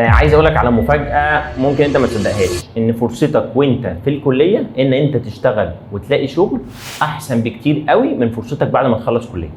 عايز اقول لك على مفاجأة ممكن انت ما تصدقهاش، ان فرصتك وانت في الكلية ان انت تشتغل وتلاقي شغل احسن بكتير قوي من فرصتك بعد ما تخلص كلية.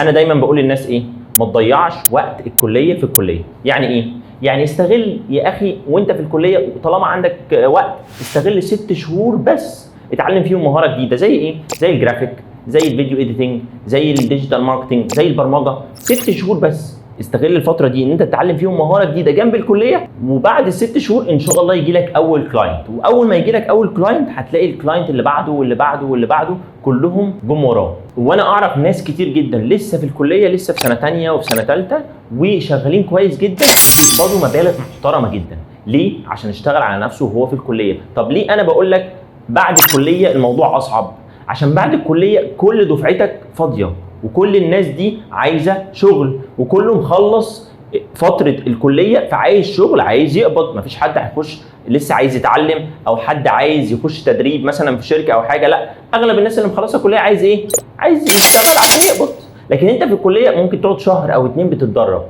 انا دايما بقول للناس ايه؟ ما تضيعش وقت الكلية في الكلية. يعني ايه؟ يعني استغل يا اخي وانت في الكلية طالما عندك وقت، استغل 6 شهور بس اتعلم فيهم مهارة جديدة. زي ايه؟ زي الجرافيك، زي الفيديو اديتنج، زي الديجيتال ماركتنج، زي البرمجة. 6 شهور بس استغل الفتره دي ان انت تتعلم فيهم مهاره جديده جنب الكليه، وبعد ال6 شهور ان شاء الله يجي لك اول كلاينت. واول ما يجي لك اول كلاينت هتلاقي الكلاينت اللي بعده واللي بعده واللي بعده كلهم جم وراه. وانا اعرف ناس كتير جدا لسه في الكليه، لسه في سنه ثانيه وفي سنه ثالثه وشغالين كويس جدا، بيقبضوا مبالغ محترمه جدا. ليه؟ عشان اشتغل على نفسه وهو في الكليه. طب ليه انا بقول لك بعد الكليه الموضوع اصعب؟ عشان بعد الكليه كل دفعتك فاضيه، وكل الناس دي عايزه شغل، وكله مخلص فتره الكليه فعايز شغل، عايز يقبض. مفيش حد هيخش لسه عايز يتعلم، او حد عايز يخش تدريب مثلا في شركه او حاجه. لا، اغلب الناس اللي مخلصه الكليه عايز ايه؟ عايز يشتغل عشان يقبض. لكن انت في الكليه ممكن تقعد شهر او 2 بتتدرب،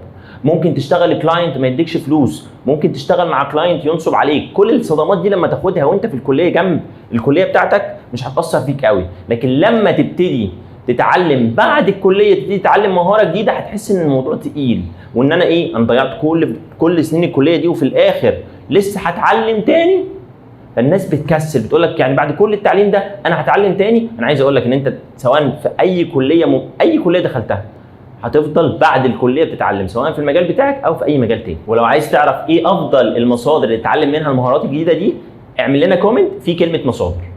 ممكن تشتغل كلاينت ما يديكش فلوس، ممكن تشتغل مع كلاينت ينصب عليك. كل الصدمات دي لما تاخدها وانت في الكليه جنب الكليه بتاعتك مش هتاثر فيك قوي. لكن لما تبتدي تتعلم بعد الكليه، تبتدي تتعلم مهاره جديده، هتحس ان الموضوع تقيل، وان انا ايه؟ انا ضيعت كل سنين الكليه دي وفي الاخر لسه هتعلم تاني. فالناس بتكسل، بتقول لك يعني بعد كل التعليم ده انا هتعلم تاني. انا عايز اقول لك ان انت سواء في اي كليه اي كليه دخلتها هتفضل بعد الكليه بتتعلم، سواء في المجال بتاعك او في اي مجال تاني. ولو عايز تعرف ايه افضل المصادر اللي تتعلم منها المهارات الجديده دي، اعمل لنا كومنت في كلمه مصادر.